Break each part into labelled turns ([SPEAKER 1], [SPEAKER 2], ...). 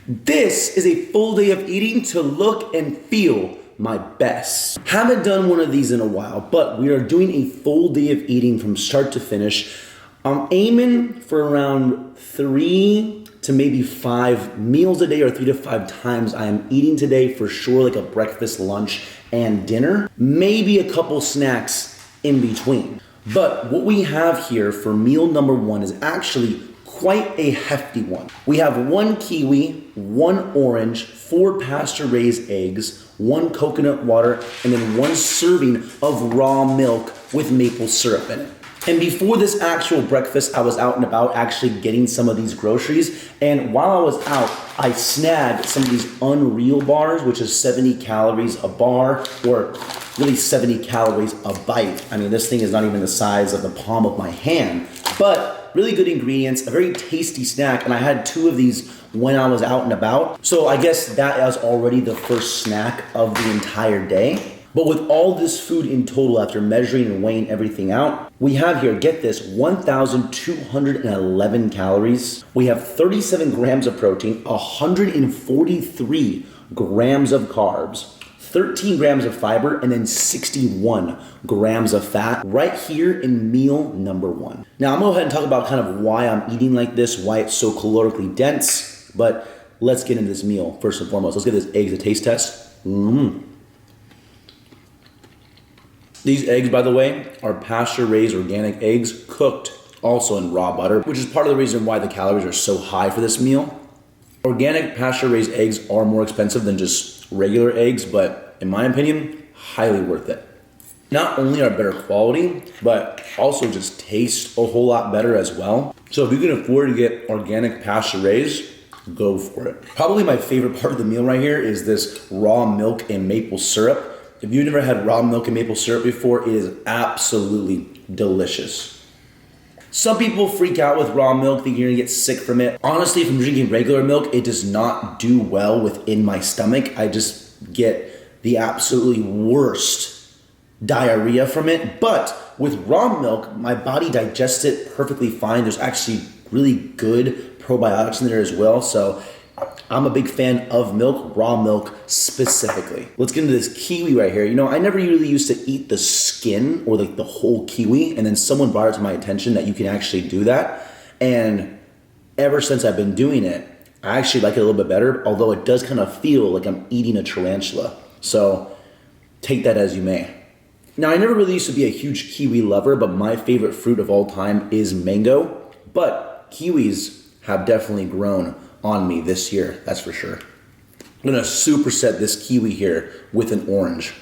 [SPEAKER 1] This is a full day of eating to look and feel my best. Haven't done one of these in a while, but we are doing a full day of eating from start to finish. I'm aiming for around 3 to maybe 5 meals a day, or 3 to 5 times I am eating today for sure, like a breakfast, lunch, and dinner. Maybe a couple snacks in between. But what we have here for meal number 1 is actually quite a hefty one. We have 1 kiwi, 1 orange, 4 pasture-raised eggs, 1 coconut water, and then 1 serving of raw milk with maple syrup in it. And before this actual breakfast, I was out and about actually getting some of these groceries. And while I was out, I snagged some of these Unreal bars, which is 70 calories a bar, or really 70 calories a bite. I mean, this thing is not even the size of the palm of my hand, but really good ingredients, a very tasty snack. And I had 2 of these when I was out and about. So I guess that is already the first snack of the entire day. But with all this food in total, after measuring and weighing everything out, we have here, get this, 1,211 calories. We have 37 grams of protein, 143 grams of carbs, 13 grams of fiber, and then 61 grams of fat right here in meal number 1. Now I'm gonna go ahead and talk about kind of why I'm eating like this, why it's so calorically dense, but let's get into this meal first and foremost. Let's give this eggs a taste test. These eggs, by the way, are pasture-raised organic eggs cooked also in raw butter, which is part of the reason why the calories are so high for this meal. Organic pasture-raised eggs are more expensive than just regular eggs, but in my opinion, highly worth it. Not only are better quality, but also just taste a whole lot better as well. So if you can afford to get organic pasture-raised, go for it. Probably my favorite part of the meal right here is this raw milk and maple syrup. If you've never had raw milk and maple syrup before, it is absolutely delicious. Some people freak out with raw milk, think you're gonna get sick from it. Honestly, if I'm drinking regular milk, it does not do well within my stomach. I just get the absolutely worst diarrhea from it. But with raw milk, my body digests it perfectly fine. There's actually really good probiotics in there as well. So I'm a big fan of milk, raw milk specifically. Let's get into this kiwi right here. You know, I never really used to eat the skin or like the whole kiwi, and then someone brought it to my attention that you can actually do that. And ever since I've been doing it, I actually like it a little bit better, although it does kind of feel like I'm eating a tarantula. So take that as you may. Now, I never really used to be a huge kiwi lover, but my favorite fruit of all time is mango. But kiwis have definitely grown on me this year, that's for sure. I'm gonna superset this kiwi here with an orange.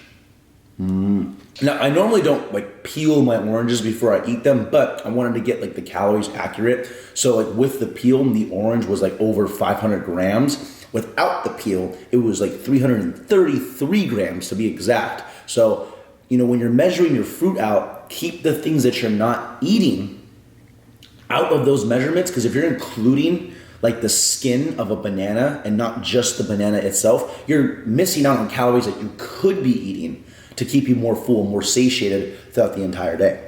[SPEAKER 1] Now, I normally don't like peel my oranges before I eat them, but I wanted to get like the calories accurate. So like with the peel, the orange was like over 500 grams. Without the peel, it was like 333 grams to be exact. So, you know, when you're measuring your fruit out, keep the things that you're not eating out of those measurements, because if you're including like the skin of a banana and not just the banana itself, you're missing out on calories that you could be eating to keep you more full, more satiated throughout the entire day.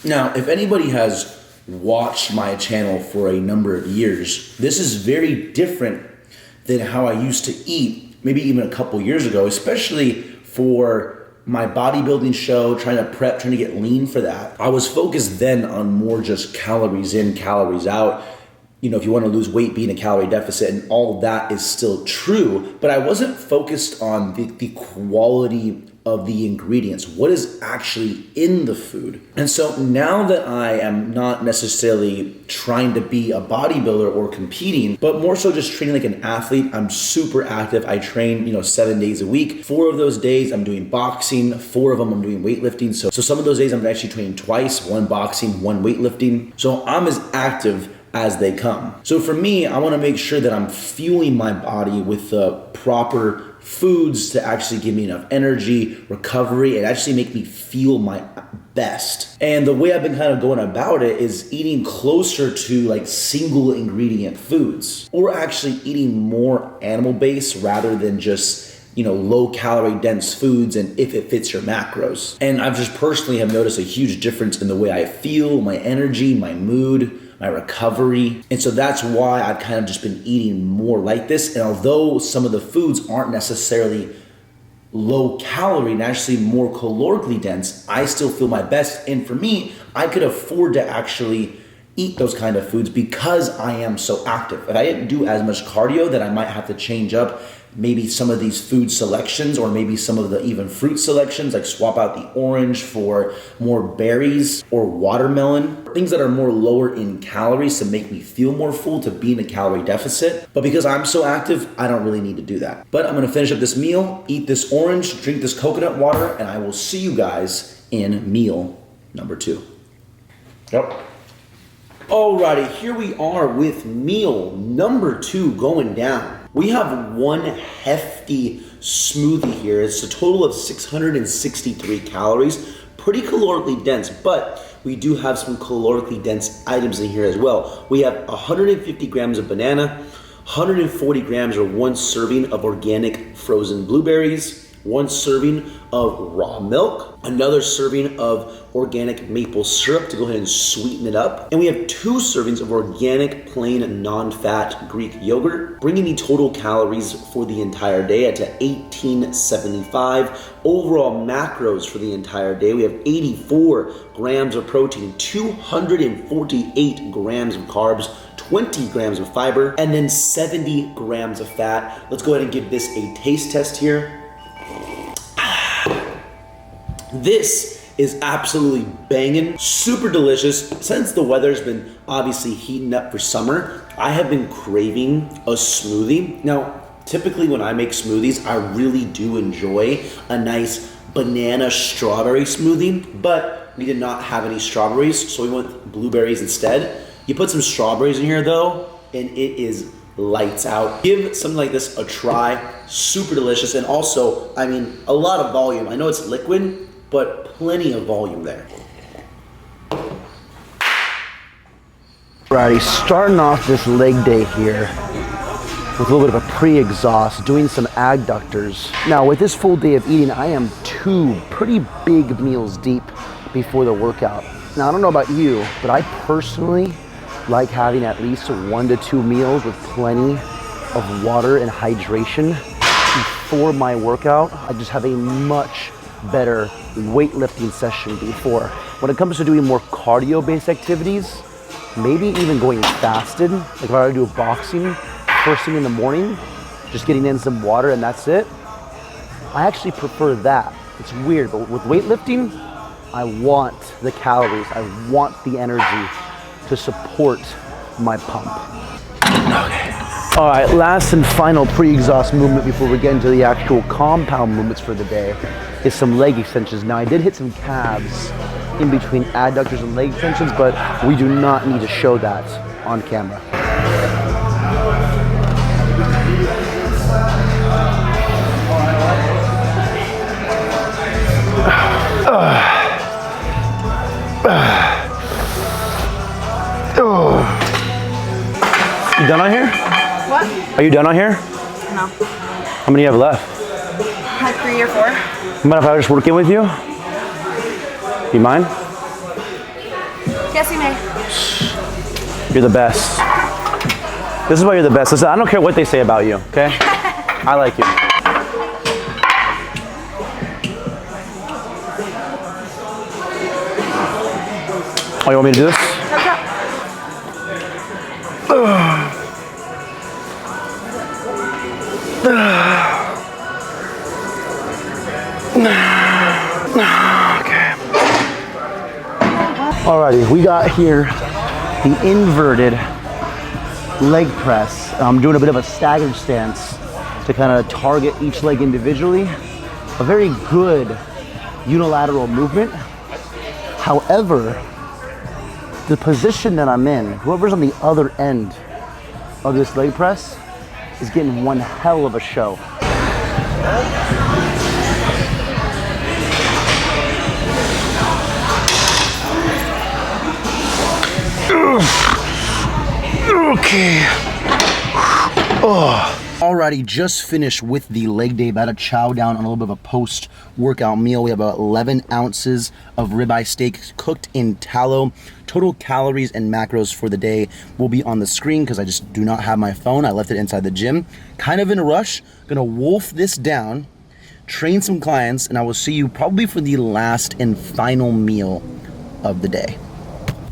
[SPEAKER 1] Now, if anybody has watched my channel for a number of years, this is very different than how I used to eat maybe even a couple years ago, especially for my bodybuilding show, trying to prep, trying to get lean for that. I was focused then on more just calories in, calories out. You know, if you want to lose weight, be in a calorie deficit, and all of that is still true, but I wasn't focused on the quality of the ingredients, what is actually in the food. And so now that I am not necessarily trying to be a bodybuilder or competing, but more so just training like an athlete, I'm super active. I train, 7 days a week. 4 of those days I'm doing boxing, 4 of them I'm doing weightlifting. So some of those days I'm actually training twice, 1 boxing, 1 weightlifting. So I'm as active as they come. So for me, I want to make sure that I'm fueling my body with the proper foods to actually give me enough energy, recovery, and actually make me feel my best. And the way I've been kind of going about it is eating closer to like single ingredient foods, or actually eating more animal-based rather than just low calorie dense foods, and if it fits your macros. And I've just personally have noticed a huge difference in the way I feel, my energy, my mood, my recovery. And so that's why I've kind of just been eating more like this. And although some of the foods aren't necessarily low calorie and actually more calorically dense, I still feel my best. And for me, I could afford to actually eat those kind of foods because I am so active. If I didn't do as much cardio, then I might have to change up maybe some of these food selections, or maybe some of the even fruit selections, like swap out the orange for more berries or watermelon, things that are more lower in calories to make me feel more full, to be in a calorie deficit. But because I'm so active, I don't really need to do that. But I'm gonna finish up this meal, eat this orange, drink this coconut water, and I will see you guys in meal number 2. Yep. Alrighty, here we are with meal number 2 going down. We have one hefty smoothie here. It's a total of 663 calories, pretty calorically dense, but we do have some calorically dense items in here as well. We have 150 grams of banana, 140 grams or 1 serving of organic frozen blueberries, 1 serving of raw milk, another serving of organic maple syrup to go ahead and sweeten it up, and we have 2 servings of organic plain non-fat Greek yogurt, bringing the total calories for the entire day to 1875. Overall macros for the entire day, we have 84 grams of protein, 248 grams of carbs, 20 grams of fiber, and then 70 grams of fat. Let's go ahead and give this a taste test here. This is absolutely banging, super delicious. Since the weather's been obviously heating up for summer, I have been craving a smoothie. Now, typically when I make smoothies, I really do enjoy a nice banana strawberry smoothie, but we did not have any strawberries, so we went with blueberries instead. You put some strawberries in here though, and it is lights out. Give something like this a try, super delicious, and also, I mean, a lot of volume. I know it's liquid, but plenty of volume there. Alrighty, starting off this leg day here with a little bit of a pre-exhaust, doing some adductors. Now with this full day of eating, I am 2 pretty big meals deep before the workout. Now I don't know about you, but I personally like having at least 1 to 2 meals with plenty of water and hydration before my workout. I just have a much better weightlifting session before. When it comes to doing more cardio-based activities, maybe even going fasted, like if I were to do boxing first thing in the morning, just getting in some water and that's it, I actually prefer that. It's weird, but with weightlifting, I want the calories, I want the energy to support my pump. Okay. All right, last and final pre-exhaust movement before we get into the actual compound movements for the day is some leg extensions. Now I did hit some calves in between adductors and leg extensions, but we do not need to show that on camera. You done on here?
[SPEAKER 2] What?
[SPEAKER 1] Are you done on here?
[SPEAKER 2] No.
[SPEAKER 1] How many do you have left?
[SPEAKER 2] Like 3 or 4.
[SPEAKER 1] Mind if I just work in with you? You mind?
[SPEAKER 2] Yes, you may.
[SPEAKER 1] You're the best. This is why you're the best. Listen, I don't care what they say about you, okay? I like you. Oh, you want me to do this? Okay. Alrighty, we got here the inverted leg press. I'm doing a bit of a staggered stance to kind of target each leg individually. A very good unilateral movement. However, the position that I'm in, whoever's on the other end of this leg press is getting one hell of a show. Okay. Oh. Alrighty, just finished with the leg day. About to chow down on a little bit of a post-workout meal. We have about 11 ounces of ribeye steak cooked in tallow. Total calories and macros for the day will be on the screen because I just do not have my phone. I left it inside the gym. Kind of in a rush. Gonna wolf this down, train some clients, and I will see you probably for the last and final meal of the day.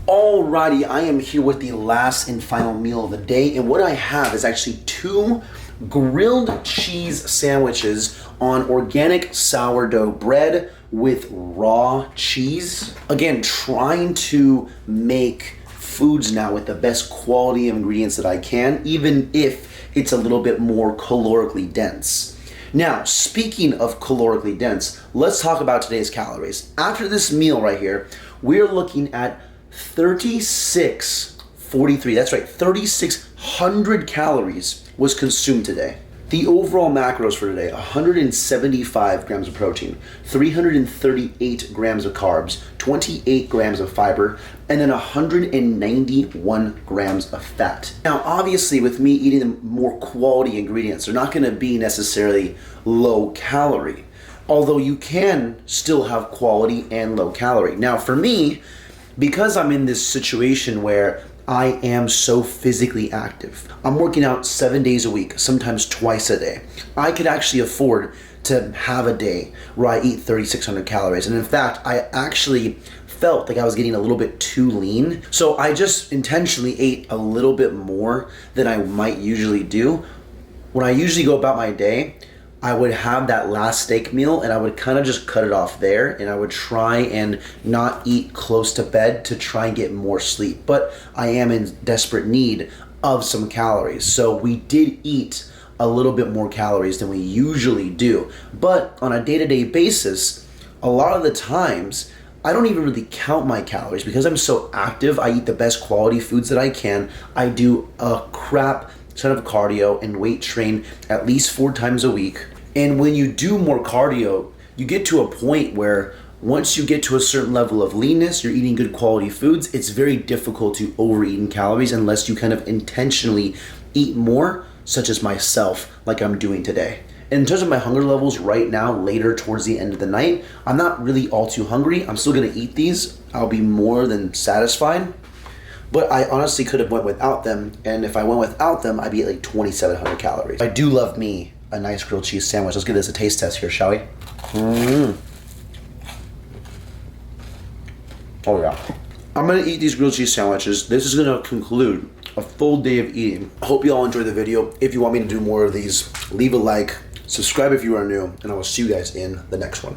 [SPEAKER 1] Alrighty, I am here with the last and final meal of the day, and what I have is actually 2 grilled cheese sandwiches on organic sourdough bread with raw cheese. Again, trying to make foods now with the best quality of ingredients that I can, even if it's a little bit more calorically dense. Now, speaking of calorically dense, let's talk about today's calories. After this meal right here, we're looking at 3643, that's right, 3,600 calories was consumed today. The overall macros for today: 175 grams of protein, 338 grams of carbs, 28 grams of fiber, and then 191 grams of fat. Now, obviously, with me eating the more quality ingredients, they're not gonna be necessarily low calorie, although you can still have quality and low calorie. Now, for me, because I'm in this situation where I am so physically active, I'm working out 7 days a week, sometimes twice a day, I could actually afford to have a day where I eat 3,600 calories. And in fact, I actually felt like I was getting a little bit too lean. So I just intentionally ate a little bit more than I might usually do. When I usually go about my day, I would have that last steak meal and I would kind of just cut it off there, and I would try and not eat close to bed to try and get more sleep. But I am in desperate need of some calories. So we did eat a little bit more calories than we usually do. But on a day-to-day basis, a lot of the times, I don't even really count my calories because I'm so active. I eat the best quality foods that I can. I do a crap ton of cardio and weight train at least 4 times a week. And when you do more cardio, you get to a point where once you get to a certain level of leanness, you're eating good quality foods, it's very difficult to overeat in calories unless you kind of intentionally eat more, such as myself, like I'm doing today. And in terms of my hunger levels right now, later towards the end of the night, I'm not really all too hungry. I'm still gonna eat these. I'll be more than satisfied. But I honestly could have went without them, and if I went without them, I'd be at like 2,700 calories. I do love me a nice grilled cheese sandwich. Let's give this a taste test here, shall we? Oh yeah. I'm gonna eat these grilled cheese sandwiches. This is gonna conclude a full day of eating. I hope you all enjoyed the video. If you want me to do more of these, leave a like, subscribe if you are new, and I will see you guys in the next one.